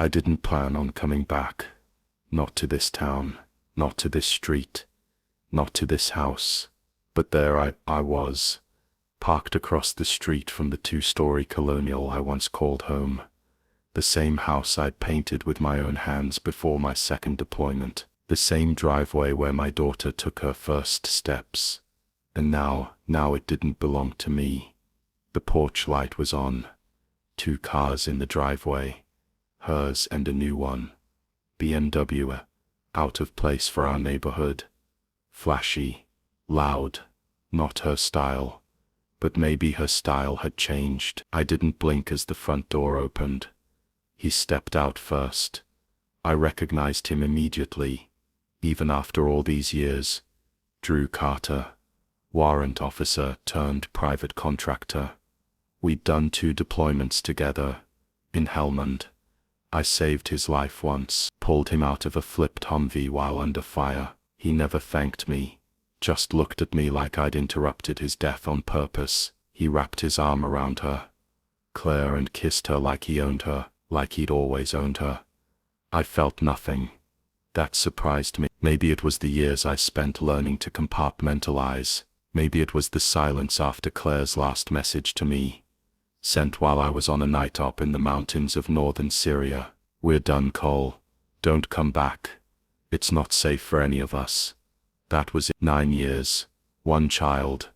I didn't plan on coming back. Not to this town, not to this street, not to this house. But there I was, parked across the street from the two-story colonial I once called home. The same house I'd painted with my own hands before my second deployment. The same driveway where my daughter took her first steps. And now it didn't belong to me. The porch light was on. 2 cars in the driveway. Hers and a new one. BMW. Out of place for our neighborhood. Flashy. Loud. Not her style. But maybe her style had changed. I didn't blink as the front door opened. He stepped out first. I recognized him immediately. Even after all these years. Drew Carter. Warrant officer turned private contractor. We'd done 2 deployments together. In Helmand. I saved his life once. Pulled him out of a flipped Humvee while under fire. He never thanked me. Just looked at me like I'd interrupted his death on purpose. He wrapped his arm around her. Claire, and kissed her like he owned her. Like he'd always owned her. I felt nothing. That surprised me. Maybe it was the years I spent learning to compartmentalize. Maybe it was the silence after Claire's last message to me. Sent while I was on a night op in the mountains of northern Syria. We're done, Cole. Don't come back. It's not safe for any of us. That was it. 9 years. 1 child.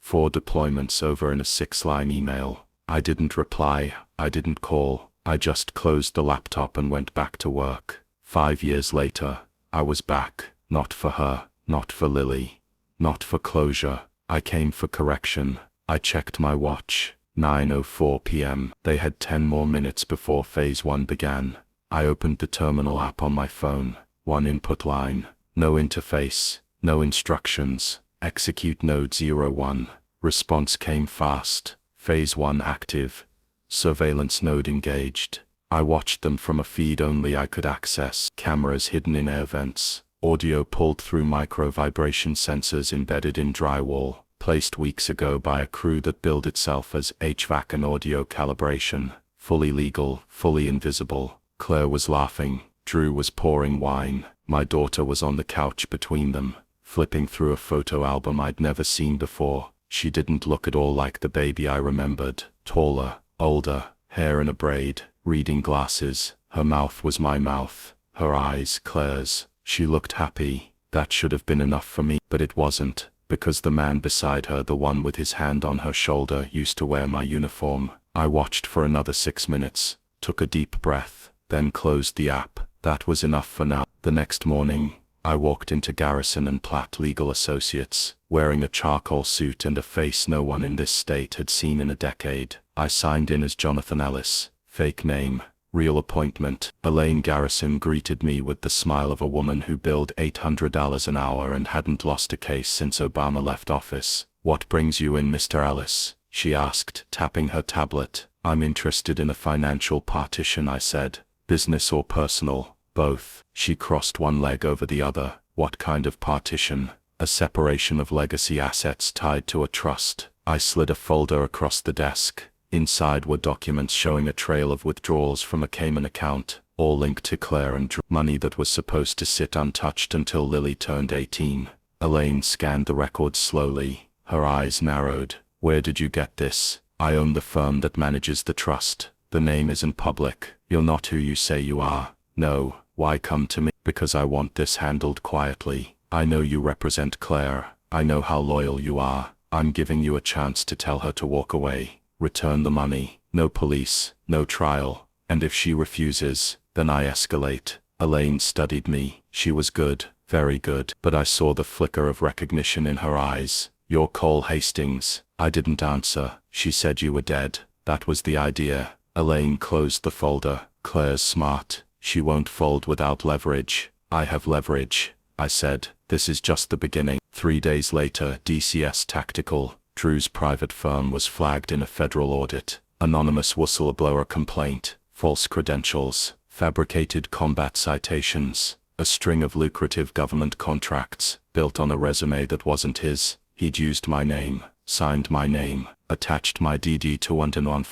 4 deployments over in a 6-line email. I didn't reply. I didn't call. I just closed the laptop and went back to work. 5 years later, I was back. Not for her. Not for Lily. Not for closure. I came for correction. I checked my watch. 9:04 p.m. They had 10 more minutes before Phase 1 began. I opened the terminal app on my phone. 1 input line. No interface. No instructions. Execute node 01. Response came fast. Phase 1 active. Surveillance node engaged. I watched them from a feed only I could access. Cameras hidden in air vents. Audio pulled through micro-vibration sensors embedded in drywall, placed weeks ago by a crew that billed itself as HVAC and audio calibration. Fully legal, fully invisible. Claire was laughing. Drew was pouring wine. My daughter was on the couch between them, flipping through a photo album I'd never seen before. She didn't look at all like the baby I remembered. Taller, older, hair in a braid, reading glasses. Her mouth was my mouth. Her eyes Claire's. She looked happy. That should have been enough for me, but it wasn't, because the man beside her, the one with his hand on her shoulder, used to wear my uniform. I watched for another 6 minutes, took a deep breath, then closed the app. That was enough for now. The next morning, I walked into Garrison and Platt Legal Associates, wearing a charcoal suit and a face no one in this state had seen in a decade. I signed in as Jonathan Ellis. Fake name. Real appointment. Elaine Garrison greeted me with the smile of a woman who billed $800 an hour and hadn't lost a case since Obama left office. "What brings you in, Mr. Ellis?" she asked, tapping her tablet. "I'm interested in a financial partition," I said. "Business or personal?" "Both." She crossed one leg over the other. "What kind of partition?" "A separation of legacy assets tied to a trust." I slid a folder across the desk. Inside were documents showing a trail of withdrawals from a Cayman account, all linked to Claire and Drew. Money that was supposed to sit untouched until Lily turned 18. Elaine scanned the records slowly. Her eyes narrowed. "Where did you get this?" "I own the firm that manages the trust. The name isn't public. You're not who you say you are." "No." "Why come to me?" "Because I want this handled quietly. I know you represent Claire. I know how loyal you are. I'm giving you a chance to tell her to walk away. Return the money. No police, no trial. And if she refuses, then I escalate." Elaine studied me. She was good, very good. But I saw the flicker of recognition in her eyes. "You're Cole Hastings." I didn't answer. "She said you were dead." "That was the idea." Elaine closed the folder. "Claire's smart. She won't fold without leverage." "I have leverage," I said. "This is just the beginning." 3 days later, DCS Tactical, Drew's private firm, was flagged in a federal audit. Anonymous whistleblower complaint, false credentials, fabricated combat citations, a string of lucrative government contracts, built on a resume that wasn't his. He'd used my name, signed my name, attached my DD to 1 and 1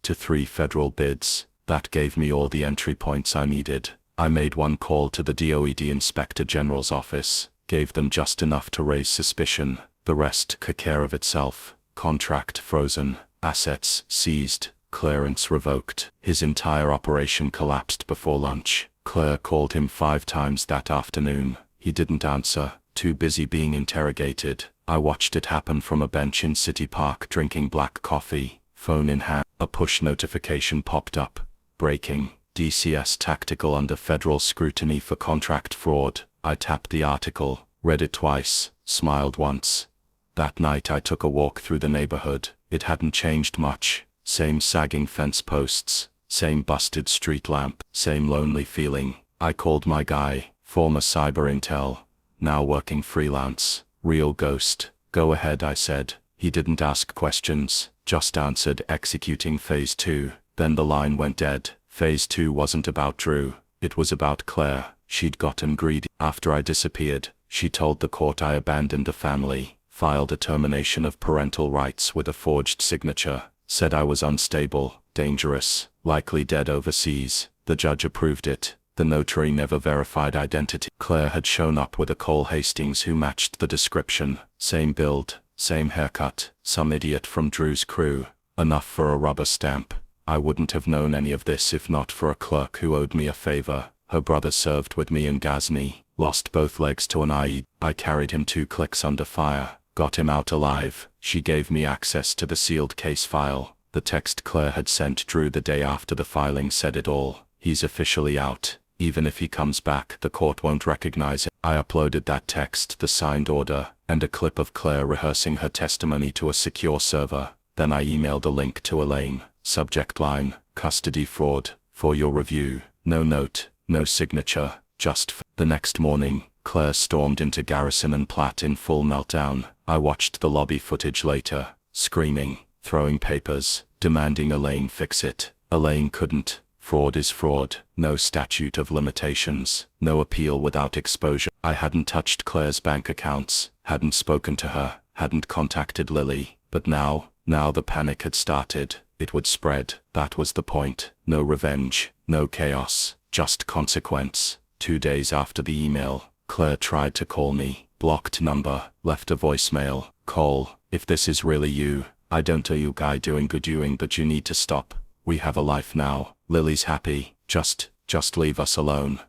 to 3 federal bids. That gave me all the entry points I needed. I made one call to the DOED Inspector General's office, gave them just enough to raise suspicion. The rest took care of itself. Contract frozen, assets seized, clearance revoked. His entire operation collapsed before lunch. Claire called him 5 times that afternoon. He didn't answer, too busy being interrogated. I watched it happen from a bench in City Park drinking black coffee, phone in hand. A push notification popped up. Breaking. DCS tactical under federal scrutiny for contract fraud. I tapped the article, read it twice, smiled once. That night I took a walk through the neighborhood. It hadn't changed much. Same sagging fence posts, same busted street lamp, same lonely feeling. I called my guy, former cyber intel, now working freelance, real ghost. Go ahead, I said. He didn't ask questions, just answered executing phase 2. Then the line went dead. Phase 2 wasn't about Drew. It was about Claire. She'd gotten greedy. After I disappeared, she told the court I abandoned a family, filed a termination of parental rights with a forged signature, said I was unstable, dangerous, likely dead overseas. The judge approved it. The notary never verified identity. Claire had shown up with a Cole Hastings who matched the description. Same build, same haircut, some idiot from Drew's crew. Enough for a rubber stamp. I wouldn't have known any of this if not for a clerk who owed me a favor. Her brother served with me in Ghazni, lost both legs to an IED. I carried him 2 clicks under fire, got him out alive. She gave me access to the sealed case file. The text Claire had sent Drew the day after the filing said it all. He's officially out. Even if he comes back, the court won't recognize him. I uploaded that text, the signed order, and a clip of Claire rehearsing her testimony to a secure server. Then I emailed a link to Elaine. Subject line, custody fraud, for your review. No note, no signature, just The next morning, Claire stormed into Garrison and Platt in full meltdown. I watched the lobby footage later, screaming, throwing papers, demanding Elaine fix it. Elaine couldn't. Fraud is fraud. No statute of limitations. No appeal without exposure. I hadn't touched Claire's bank accounts, hadn't spoken to her, hadn't contacted Lily. But now the panic had started. It would spread. That was the point. No revenge, no chaos, just consequence. 2 days after the email, Claire tried to call me. Blocked number, left a voicemail. Cole, if this is really you, I don't know you guy doing good doing, but you need to stop. We have a life now. Lily's happy. Just leave us alone.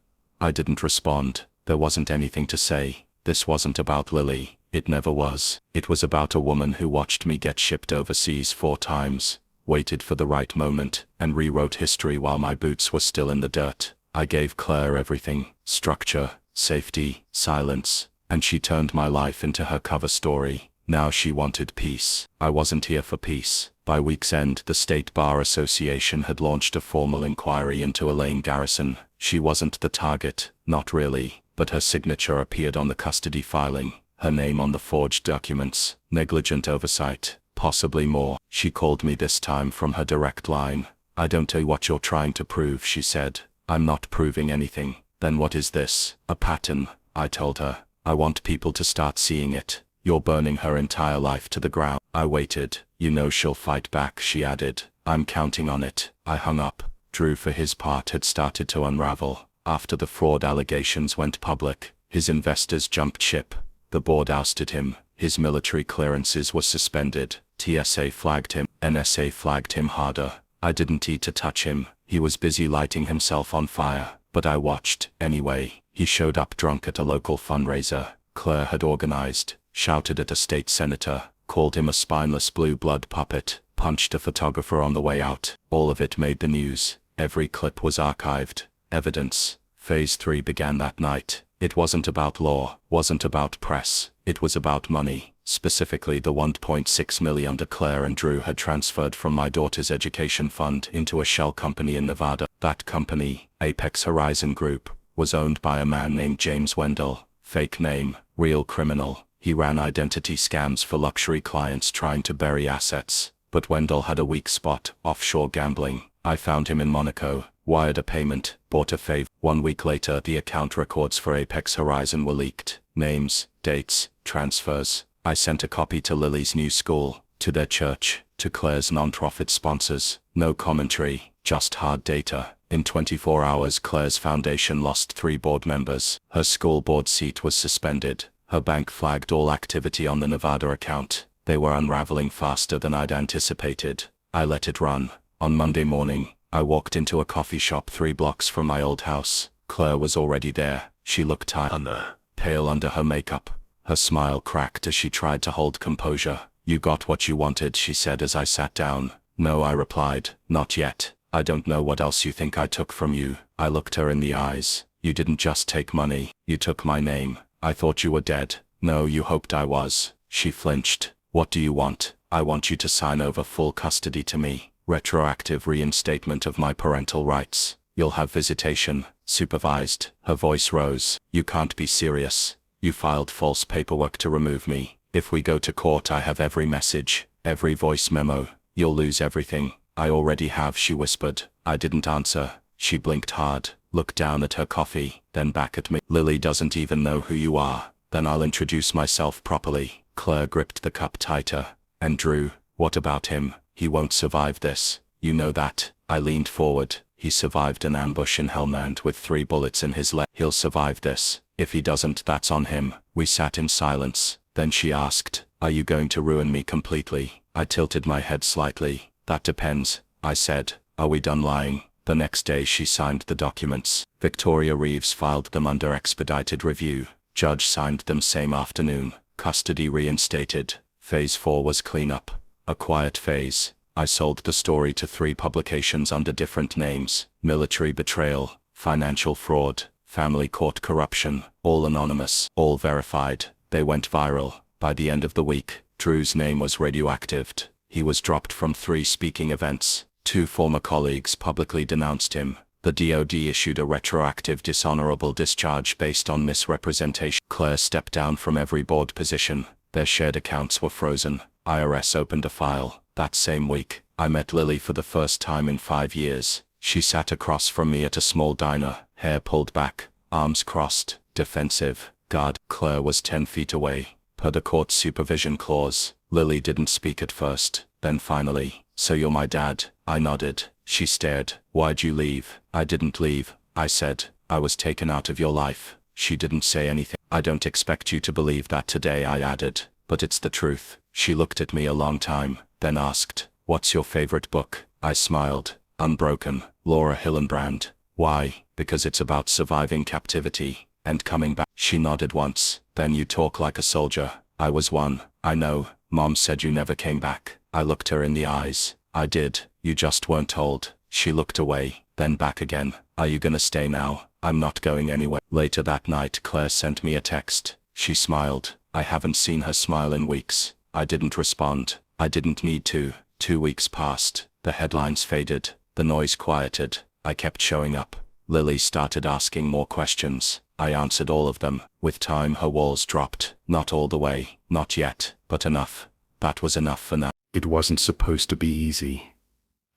I didn't respond. There wasn't anything to say. This wasn't about Lily. It never was. It was about a woman who watched me get shipped overseas 4 times, waited for the right moment, and rewrote history while my boots were still in the dirt. I gave Claire everything: structure, safety, silence, and she turned my life into her cover story. Now she wanted peace. I wasn't here for peace. By week's end, the State Bar Association had launched a formal inquiry into Elaine Garrison. She wasn't the target, not really, but her signature appeared on the custody filing, her name on the forged documents. Negligent oversight, possibly more. She called me this time from her direct line. I don't know what you're trying to prove, she said. I'm not proving anything. Then what is this? A pattern, I told her. I want people to start seeing it. You're burning her entire life to the ground. I waited. You know she'll fight back, she added. I'm counting on it. I hung up. Drew, for his part, had started to unravel. After the fraud allegations went public, his investors jumped ship. The board ousted him. His military clearances were suspended. TSA flagged him. NSA flagged him harder. I didn't need to touch him. He was busy lighting himself on fire. But I watched, anyway. He showed up drunk at a local fundraiser Claire had organized, shouted at a state senator, called him a spineless blue blood puppet, punched a photographer on the way out. All of it made the news. Every clip was archived. Evidence. Phase 3 began that night. It wasn't about law, wasn't about press. It was about money. Specifically the $1.6 million Claire and Drew had transferred from my daughter's education fund into a shell company in Nevada. That company, Apex Horizon Group, was owned by a man named James Wendell. Fake name, real criminal. He ran identity scams for luxury clients trying to bury assets. But Wendell had a weak spot: offshore gambling. I found him in Monaco, wired a payment, bought a favor. 1 week later, the account records for Apex Horizon were leaked. Names, dates, transfers. I sent a copy to Lily's new school, to their church, to Claire's non-profit sponsors. No commentary, just hard data. In 24 hours, Claire's foundation lost 3 board members. Her school board seat was suspended. Her bank flagged all activity on the Nevada account. They were unraveling faster than I'd anticipated. I let it run. On Monday morning, I walked into a coffee shop 3 blocks from my old house. Claire was already there. She looked tired, pale under her makeup. Her smile cracked as she tried to hold composure. "You got what you wanted," she said as I sat down. "No," I replied. "Not yet. I don't know what else you think I took from you." I looked her in the eyes. "You didn't just take money. You took my name. I thought you were dead." "No, you hoped I was." She flinched. "What do you want?" "I want you to sign over full custody to me. Retroactive reinstatement of my parental rights. You'll have visitation, supervised." Her voice rose. "You can't be serious. You filed false paperwork to remove me. If we go to court, I have every message, every voice memo. You'll lose everything." "I already have," she whispered. I didn't answer. She blinked hard, looked down at her coffee, then back at me. "Lily doesn't even know who you are." "Then I'll introduce myself properly." Claire gripped the cup tighter. "And Drew, what about him? He won't survive this. You know that." I leaned forward. "He survived an ambush in Helmand with 3 bullets in his leg. He'll survive this. If he doesn't, that's on him." We sat in silence. Then she asked, "Are you going to ruin me completely?" I tilted my head slightly. "That depends," I said. "Are we done lying?" The next day she signed the documents. Victoria Reeves filed them under expedited review. Judge signed them same afternoon. Custody reinstated. Phase 4 was cleanup. A quiet phase. I sold the story to 3 publications under different names: military betrayal, financial fraud, family court corruption, all anonymous, all verified. They went viral. By the end of the week, Drew's name was radioactive. He was dropped from 3 speaking events. 2 former colleagues publicly denounced him. The DoD issued a retroactive dishonorable discharge based on misrepresentation. Claire stepped down from every board position. Their shared accounts were frozen. IRS opened a file. That same week, I met Lily for the first time in 5 years. She sat across from me at a small diner, hair pulled back, arms crossed, defensive. Guard. Claire was 10 feet away. Per the court supervision clause, Lily didn't speak at first. Then finally, "So you're my dad?" I nodded. She stared. "Why'd you leave?" "I didn't leave," I said. "I was taken out of your life." She didn't say anything. "I don't expect you to believe that today," I added. "But it's the truth." She looked at me a long time, then asked, "What's your favorite book?" I smiled. "Unbroken, Laura Hillenbrand." "Why?" "Because it's about surviving captivity and coming back." She nodded once. "Then you talk like a soldier." "I was one." "I know. Mom said you never came back." I looked her in the eyes. "I did. You just weren't told." She looked away, then back again. "Are you gonna stay now?" "I'm not going anywhere." Later that night, Claire sent me a text. She smiled. I haven't seen her smile in weeks. I didn't respond. I didn't need to. 2 weeks passed. The headlines faded. The noise quieted. I kept showing up. Lily started asking more questions. I answered all of them. With time, her walls dropped. Not all the way. Not yet. But enough. That was enough for now. It wasn't supposed to be easy.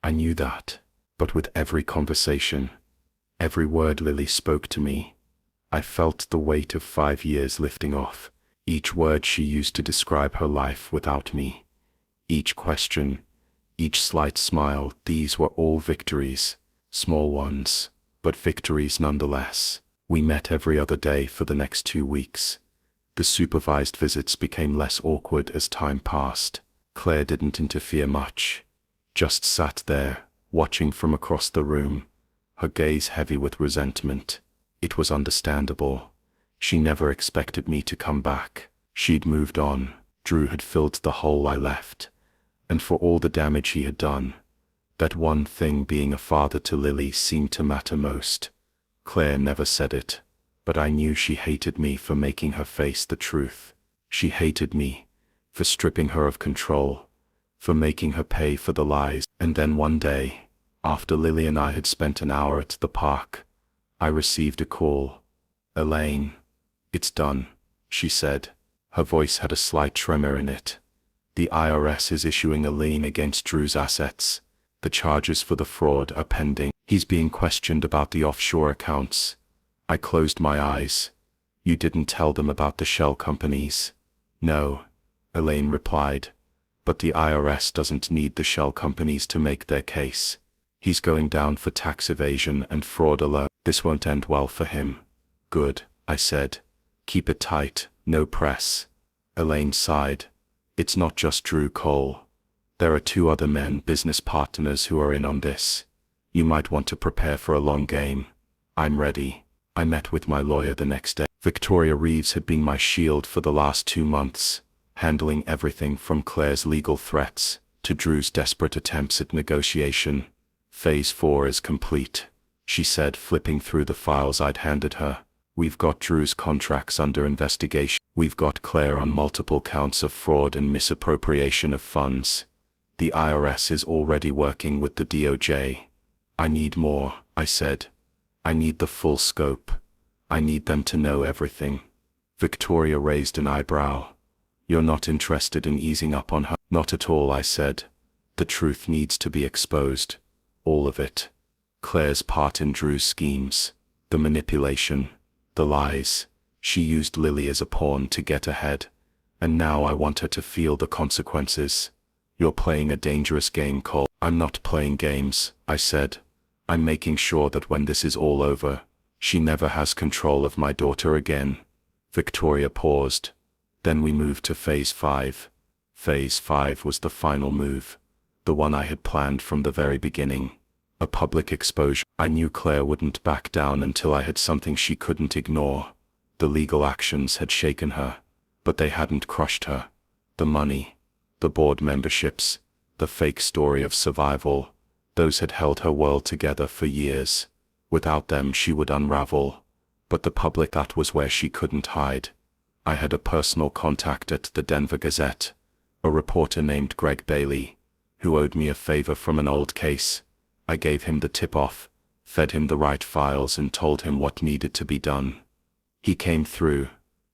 I knew that. But with every conversation, every word Lily spoke to me, I felt the weight of 5 years lifting off. Each word she used to describe her life without me. Each question, each slight smile, these were all victories. Small ones, but victories nonetheless. We met every other day for the next 2 weeks. The supervised visits became less awkward as time passed. Claire didn't interfere much, just sat there, watching from across the room, her gaze heavy with resentment. It was understandable. She never expected me to come back. She'd moved on. Drew had filled the hole I left. And for all the damage he had done, that one thing, being a father to Lily, seemed to matter most. Claire never said it, but I knew she hated me for making her face the truth. She hated me for stripping her of control, for making her pay for the lies. And then one day, after Lily and I had spent an hour at the park, I received a call. "Elaine, it's done," she said. Her voice had a slight tremor in it. "The IRS is issuing a lien against Drew's assets. The charges for the fraud are pending. He's being questioned about the offshore accounts." I closed my eyes. "You didn't tell them about the shell companies?" "No," Elaine replied. "But the IRS doesn't need the shell companies to make their case. He's going down for tax evasion and fraud alone. This won't end well for him. Good, I said. Keep it tight, no press. Elaine sighed. It's not just Drew Cole. There are 2 other men, business partners, who are in on this. You might want to prepare for a long game. I'm ready. I met with my lawyer the next day. Victoria Reeves had been my shield for the last 2 months, handling everything from Claire's legal threats to Drew's desperate attempts at negotiation. Phase 4 is complete, she said, flipping through the files I'd handed her. We've got Drew's contracts under investigation. We've got Claire on multiple counts of fraud and misappropriation of funds. The IRS is already working with the DOJ. I need more, I said. I need the full scope. I need them to know everything. Victoria raised an eyebrow. You're not interested in easing up on her? Not at all, I said. The truth needs to be exposed. All of it. Claire's part in Drew's schemes. The manipulation. The lies. She used Lily as a pawn to get ahead. And now I want her to feel the consequences. You're playing a dangerous game, Cole. I'm not playing games, I said. I'm making sure that when this is all over, she never has control of my daughter again. Victoria paused. Then we moved to Phase 5. Phase 5 was the final move. The one I had planned from the very beginning. A public exposure. I knew Claire wouldn't back down until I had something she couldn't ignore. The legal actions had shaken her, but they hadn't crushed her. The money, the board memberships, the fake story of survival, those had held her world together for years. Without them she would unravel. But the public, that was where she couldn't hide. I had a personal contact at the Denver Gazette, a reporter named Greg Bailey, who owed me a favor from an old case. I gave him the tip-off, fed him the right files, and told him what needed to be done. He came through,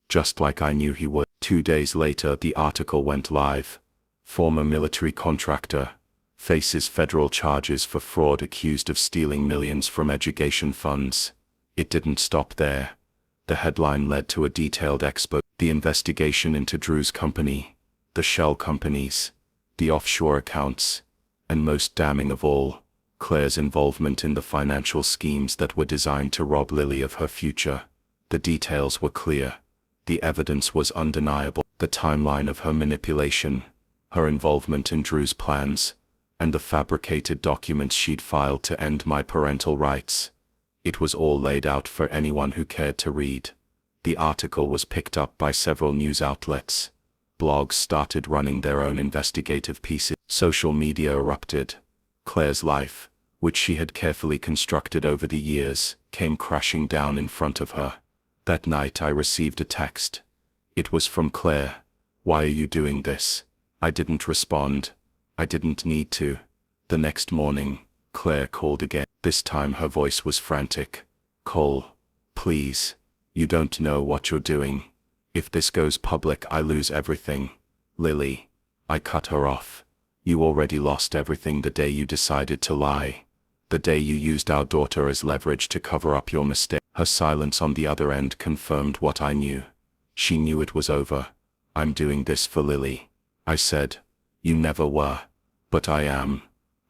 just like I knew he would. 2 days later the article went live. Former military contractor faces federal charges for fraud, accused of stealing millions from education funds. It didn't stop there. The headline led to a detailed expo. The investigation into Drew's company, the shell companies, the offshore accounts, and most damning of all, Claire's involvement in the financial schemes that were designed to rob Lily of her future. The details were clear. The evidence was undeniable. The timeline of her manipulation, her involvement in Drew's plans, and the fabricated documents she'd filed to end my parental rights. It was all laid out for anyone who cared to read. The article was picked up by several news outlets. Blogs started running their own investigative pieces. Social media erupted. Claire's life, which she had carefully constructed over the years, came crashing down in front of her. That night I received a text. It was from Claire. "Why are you doing this?" I didn't respond. I didn't need to. The next morning, Claire called again. This time her voice was frantic. "Cole, please. You don't know what you're doing. If this goes public, I lose everything." "Lily." I cut her off. "You already lost everything the day you decided to lie. The day you used our daughter as leverage to cover up your mistake." Her silence on the other end confirmed what I knew. She knew it was over. "I'm doing this for Lily," I said. "You never were." "But I am."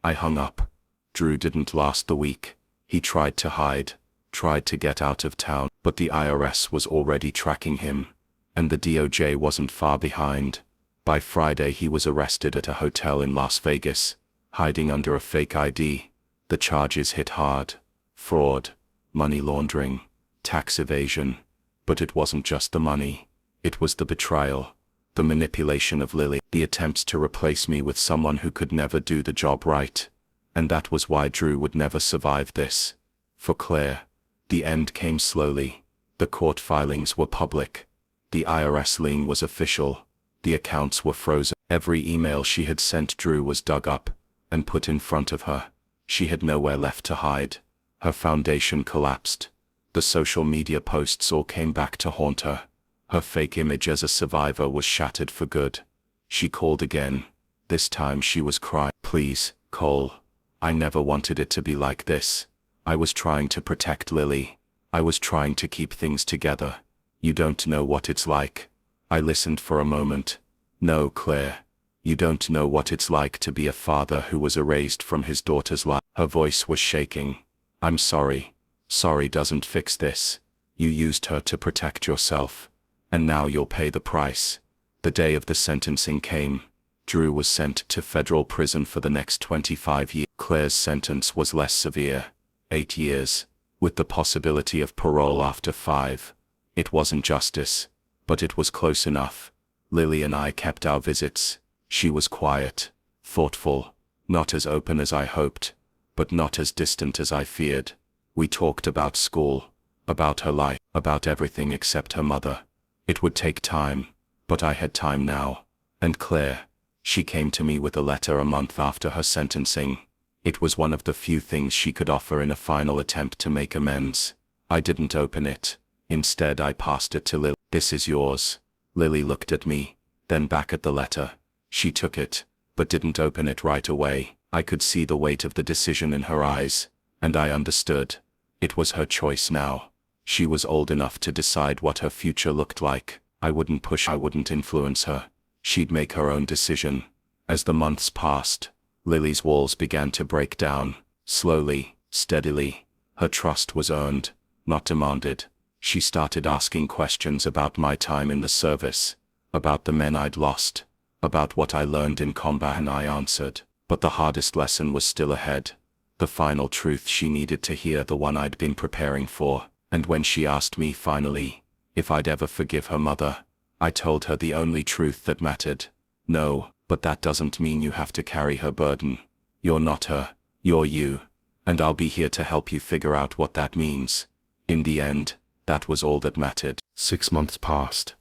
I hung up. Drew didn't last the week. He tried to hide, tried to get out of town, but the IRS was already tracking him, and the DOJ wasn't far behind. By Friday he was arrested at a hotel in Las Vegas, hiding under a fake ID. The charges hit hard. Fraud, money laundering, tax evasion. But it wasn't just the money. It was the betrayal, the manipulation of Lily, the attempts to replace me with someone who could never do the job right. And that was why Drew would never survive this. For Claire, the end came slowly. The court filings were public. The IRS lien was official. The accounts were frozen. Every email she had sent Drew was dug up and put in front of her. She had nowhere left to hide. Her foundation collapsed. The social media posts all came back to haunt her. Her fake image as a survivor was shattered for good. She called again. This time she was crying. "Please, Cole. I never wanted it to be like this. I was trying to protect Lily. I was trying to keep things together. You don't know what it's like." I listened for a moment. "No, Claire. You don't know what it's like to be a father who was erased from his daughter's life. Her voice was shaking. I'm sorry. Sorry doesn't fix this. You used her to protect yourself. And now you'll pay the price. The day of the sentencing came. Drew was sent to federal prison for the next 25 years. Claire's sentence was less severe. 8 years. With the possibility of parole after 5. It wasn't justice. But it was close enough. Lily and I kept our visits. She was quiet. Thoughtful. Not as open as I hoped. But not as distant as I feared. We talked about school. About her life. About everything except her mother. It would take time. But I had time now. And Claire. She came to me with a letter a month after her sentencing. It was one of the few things she could offer in a final attempt to make amends. I didn't open it. Instead I passed it to Lily. This is yours. Lily looked at me, then back at the letter. She took it, but didn't open it right away. I could see the weight of the decision in her eyes, and I understood. It was her choice now. She was old enough to decide what her future looked like. I wouldn't push, I wouldn't influence her. She'd make her own decision. As the months passed, Lily's walls began to break down, slowly, steadily. Her trust was earned, not demanded. She started asking questions about my time in the service, about the men I'd lost, about what I learned in combat, and I answered. But the hardest lesson was still ahead. The final truth she needed to hear, the one I'd been preparing for. And when she asked me finally if I'd ever forgive her mother, I told her the only truth that mattered. No, but that doesn't mean you have to carry her burden. You're not her, you're you. And I'll be here to help you figure out what that means. In the end, that was all that mattered. 6 months passed.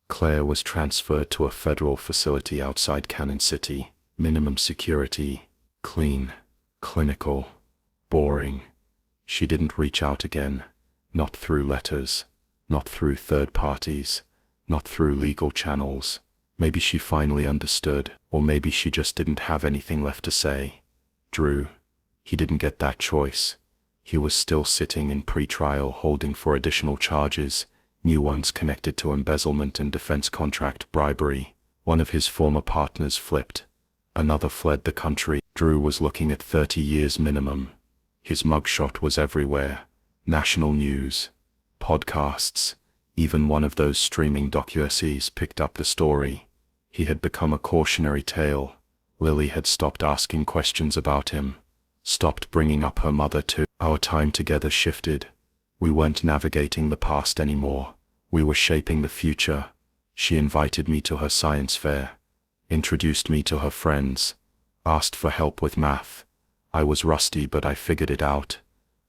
Claire was transferred to a federal facility outside Cannon City. Minimum security, clean, clinical, boring. She didn't reach out again. Not through letters, not through third parties, not through legal channels. Maybe she finally understood, or maybe she just didn't have anything left to say. Drew, he didn't get that choice. He was still sitting in pre-trial holding for additional charges, new ones connected to embezzlement and defense contract bribery. One of his former partners flipped. Another fled the country. Drew was looking at 30 years minimum. His mugshot was everywhere. National news, podcasts, even one of those streaming docu-series picked up the story. He had become a cautionary tale. Lily had stopped asking questions about him, stopped bringing up her mother too. Our time together shifted. We weren't navigating the past anymore. We were shaping the future. She invited me to her science fair, introduced me to her friends, asked for help with math. I was rusty, but I figured it out.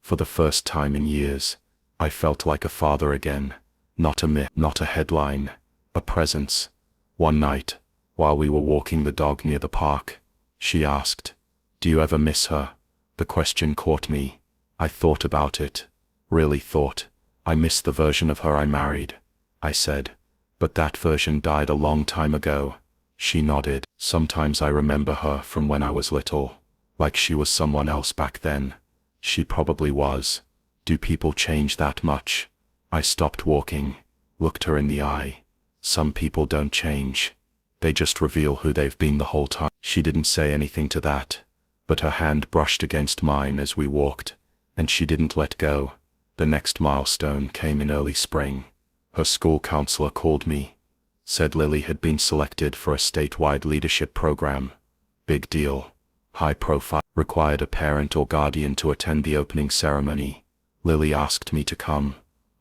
For the first time in years, I felt like a father again. Not a myth, not a headline, a presence. One night, while we were walking the dog near the park, she asked, "Do you ever miss her?" The question caught me. I thought about it. Really thought. I miss the version of her I married, I said. But that version died a long time ago. She nodded. Sometimes I remember her from when I was little, like she was someone else back then. She probably was. Do people change that much? I stopped walking, looked her in the eye. Some people don't change. They just reveal who they've been the whole time. She didn't say anything to that, but her hand brushed against mine as we walked, and she didn't let go. The next milestone came in early spring. Her school counselor called me, said Lily had been selected for a statewide leadership program. Big deal. High profile. Required a parent or guardian to attend the opening ceremony. Lily asked me to come.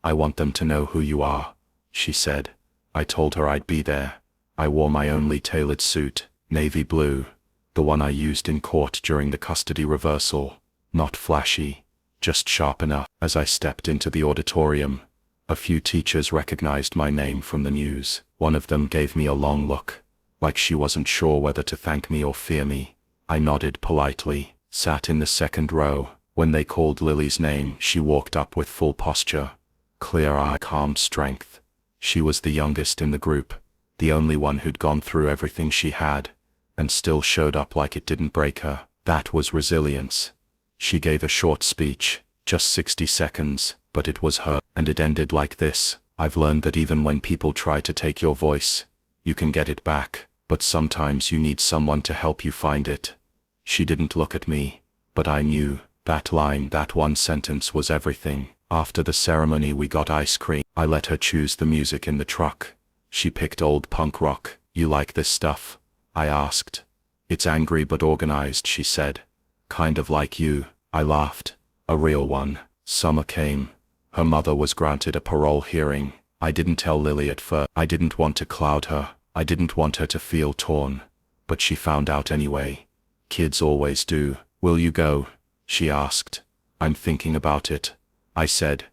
"I want them to know who you are," she said. I told her I'd be there. I wore my only tailored suit, navy blue, the one I used in court during the custody reversal. Not flashy, just sharp enough. As I stepped into the auditorium, a few teachers recognized my name from the news. One of them gave me a long look, like she wasn't sure whether to thank me or fear me. I nodded politely, sat in the second row. When they called Lily's name, she walked up with full posture, clear eye, calm strength. She was the youngest in the group, the only one who'd gone through everything she had, and still showed up like it didn't break her. That was resilience. She gave a short speech, just 60 seconds, but it was her, and it ended like this: "I've learned that even when people try to take your voice, you can get it back. but sometimes you need someone to help you find it. She didn't look at me, but I knew. That line, that one sentence was everything. After the ceremony we got ice cream. I let her choose the music in the truck. She picked old punk rock. You like this stuff? I asked. It's angry but organized, she said. Kind of like you. I laughed. A real one. Summer came. Her mother was granted a parole hearing. I didn't tell Lily at first. I didn't want to cloud her. I didn't want her to feel torn. But she found out anyway. Kids always do. Will you go? She asked. I'm thinking about it. I said.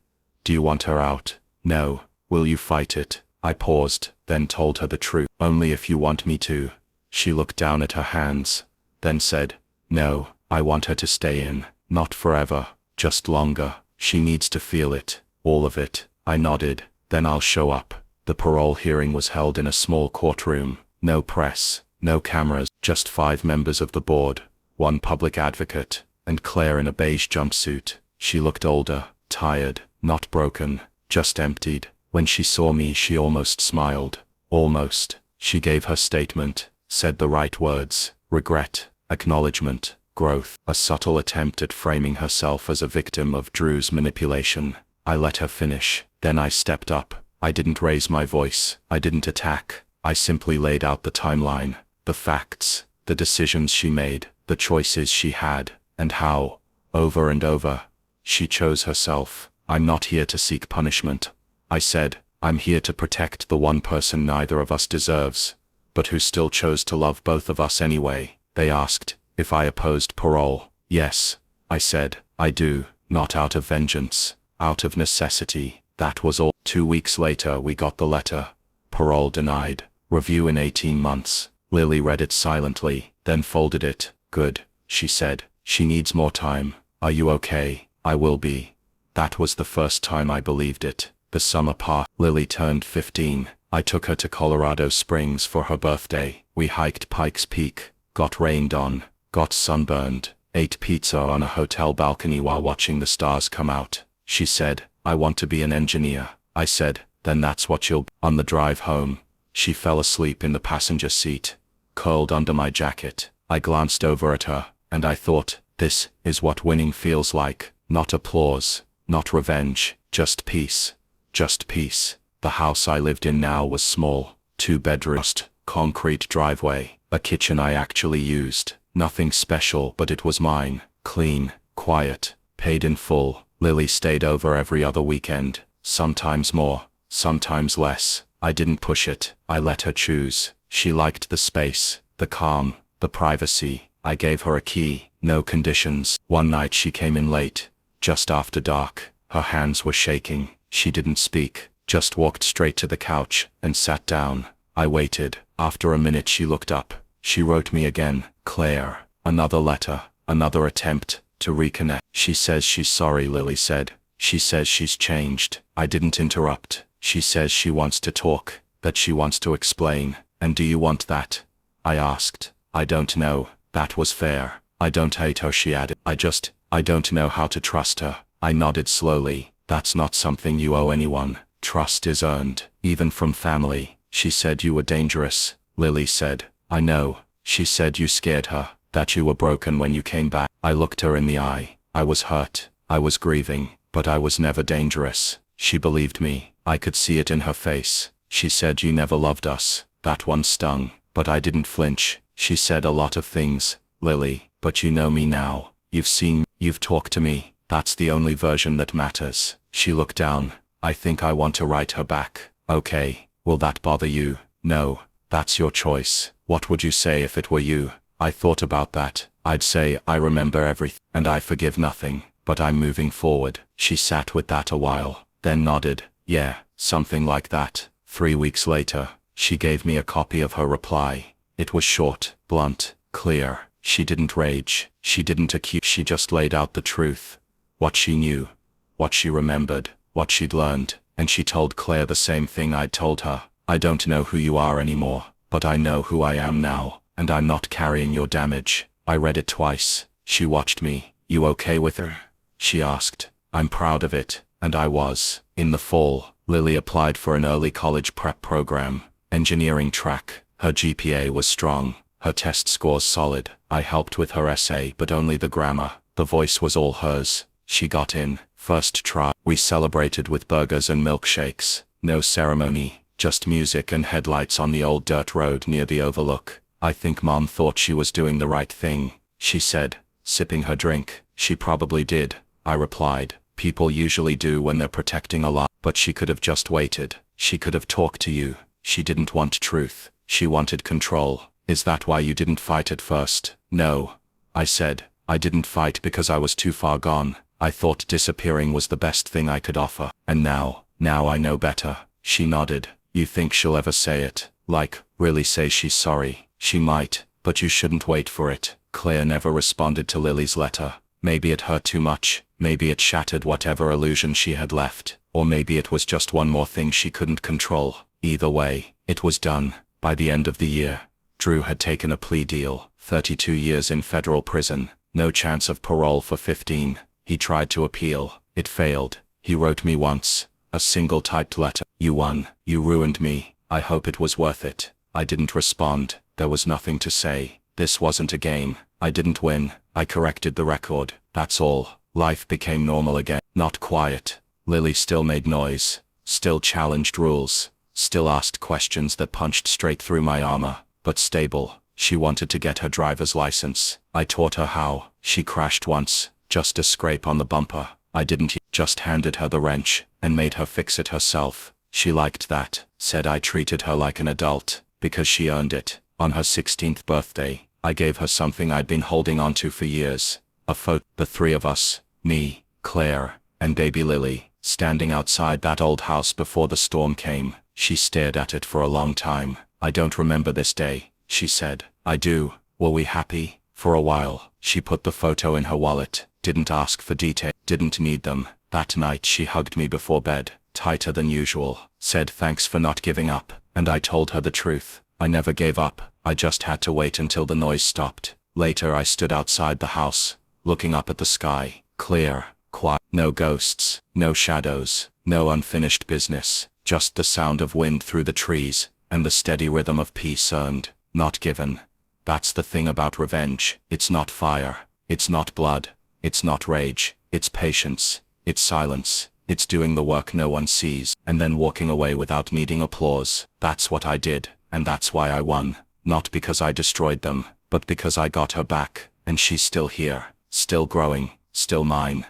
Do you want her out? No. Will you fight it? I paused, then told her the truth. Only if you want me to. She looked down at her hands, then said, no, I want her to stay in. Not forever, just longer. She needs to feel it, all of it. I nodded. Then I'll show up. The parole hearing was held in a small courtroom. No press, no cameras, just 5 members of the board, 1 public advocate, and Claire in a beige jumpsuit. She looked older, tired, not broken, just emptied. When she saw me she almost smiled. Almost. She gave her statement, said the right words: regret, acknowledgement, growth. A subtle attempt at framing herself as a victim of Drew's manipulation. I let her finish. Then I stepped up. I didn't raise my voice. I didn't attack. I simply laid out the timeline, the facts, the decisions she made, the choices she had, and how, over and over, she chose herself. I'm not here to seek punishment. I said, I'm here to protect the one person neither of us deserves, but who still chose to love both of us anyway. They asked if I opposed parole. Yes, I said, I do, not out of vengeance, out of necessity. That was all. 2 weeks later we got the letter. Parole denied. Review in 18 months. Lily read it silently, then folded it. Good, she said. She needs more time. Are you okay? I will be. That was the first time I believed it. The summer passed. Lily turned 15. I took her to Colorado Springs for her birthday. We hiked Pikes Peak, got rained on, got sunburned, ate pizza on a hotel balcony while watching the stars come out. She said, I want to be an engineer. I said, then that's what you'll be. On the drive home, she fell asleep in the passenger seat, curled under my jacket. I glanced over at her, and I thought, this is what winning feels like. Not applause, not revenge, just peace. Just peace. The house I lived in now was small, 2 bedrooms, concrete driveway, a kitchen I actually used. Nothing special, but it was mine. Clean, quiet, paid in full. Lily stayed over every other weekend, sometimes more, sometimes less. I didn't push it. I let her choose. She liked the space, the calm, the privacy. I gave her a key, no conditions. One night she came in late, just after dark. Her hands were shaking. She didn't speak, just walked straight to the couch and sat down. I waited. After a minute she looked up. She wrote me again. Claire. Another letter, another attempt to reconnect. She says she's sorry, Lily said. She says she's changed. I didn't interrupt. She says she wants to talk, that she wants to explain. And do you want that? I asked. I don't know. That was fair. I don't hate her, she added. I don't know how to trust her. I nodded slowly. That's not something you owe anyone. Trust is earned, even from family. She said you were dangerous. Lily said, I know. She said you scared her, that you were broken when you came back. I looked her in the eye. I was hurt. I was grieving, but I was never dangerous. She believed me. I could see it in her face. She said you never loved us. That one stung, but I didn't flinch. She said a lot of things, Lily, but you know me now. You've seen, you've talked to me. That's the only version that matters. She looked down. I think I want to write her back. Okay, will that bother you? No, that's your choice. What would you say if it were you? I thought about that. I'd say I remember everything, and I forgive nothing, but I'm moving forward. She sat with that a while, then nodded. Yeah, something like that. 3 weeks later, she gave me a copy of her reply. It was short, blunt, clear. She didn't rage. She didn't accuse. She just laid out the truth. What she knew. What she remembered. What she'd learned. And she told Claire the same thing I'd told her. I don't know who you are anymore, but I know who I am now, and I'm not carrying your damage. I read it twice. She watched me. You okay with her? She asked. I'm proud of it, and I was. In the fall, Lily applied for an early college prep program, engineering track. Her GPA was strong, her test scores solid. I helped with her essay, but only the grammar. The voice was all hers. She got in, first try. We celebrated with burgers and milkshakes. No ceremony, just music and headlights on the old dirt road near the overlook. I think Mom thought she was doing the right thing, she said, sipping her drink. She probably did, I replied. People usually do when they're protecting a lot. But she could have just waited. She could have talked to you. She didn't want truth. She wanted control. Is that why you didn't fight at first? No, I said. I didn't fight because I was too far gone. I thought disappearing was the best thing I could offer. And now I know better. She nodded. You think she'll ever say it? Like, really say she's sorry? She might, but you shouldn't wait for it. Claire never responded to Lily's letter. Maybe it hurt too much. Maybe it shattered whatever illusion she had left. Or maybe it was just one more thing she couldn't control. Either way, it was done. By the end of the year, Drew had taken a plea deal. 32 years in federal prison. No chance of parole for 15. He tried to appeal. It failed. He wrote me once. A single typed letter. You won. You ruined me. I hope it was worth it. I didn't respond. There was nothing to say. This wasn't a game. I didn't win. I corrected the record. That's all. Life became normal again. Not quiet. Lily still made noise. Still challenged rules. Still asked questions that punched straight through my armor. But stable. She wanted to get her driver's license. I taught her how. She crashed once. Just a scrape on the bumper. I didn't. Just handed her the wrench and made her fix it herself. She liked that. Said I treated her like an adult because she earned it. On her 16th birthday, I gave her something I'd been holding onto for years. A photo. The three of us, me, Claire, and baby Lily, standing outside that old house before the storm came. She stared at it for a long time. I don't remember this day, she said. I do. Were we happy? For a while. She put the photo in her wallet. Didn't ask for detail. Didn't need them. That night she hugged me before bed, tighter than usual. Said thanks for not giving up. And I told her the truth. I never gave up. I just had to wait until the noise stopped. Later I stood outside the house, looking up at the sky. Clear, quiet. No ghosts, no shadows, no unfinished business. Just the sound of wind through the trees, and the steady rhythm of peace earned, not given. That's the thing about revenge. It's not fire. It's not blood. It's not rage. It's patience. It's silence. It's doing the work no one sees, and then walking away without needing applause. That's what I did, and that's why I won. Not because I destroyed them, but because I got her back, and she's still here, still growing, still mine.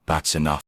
That's enough.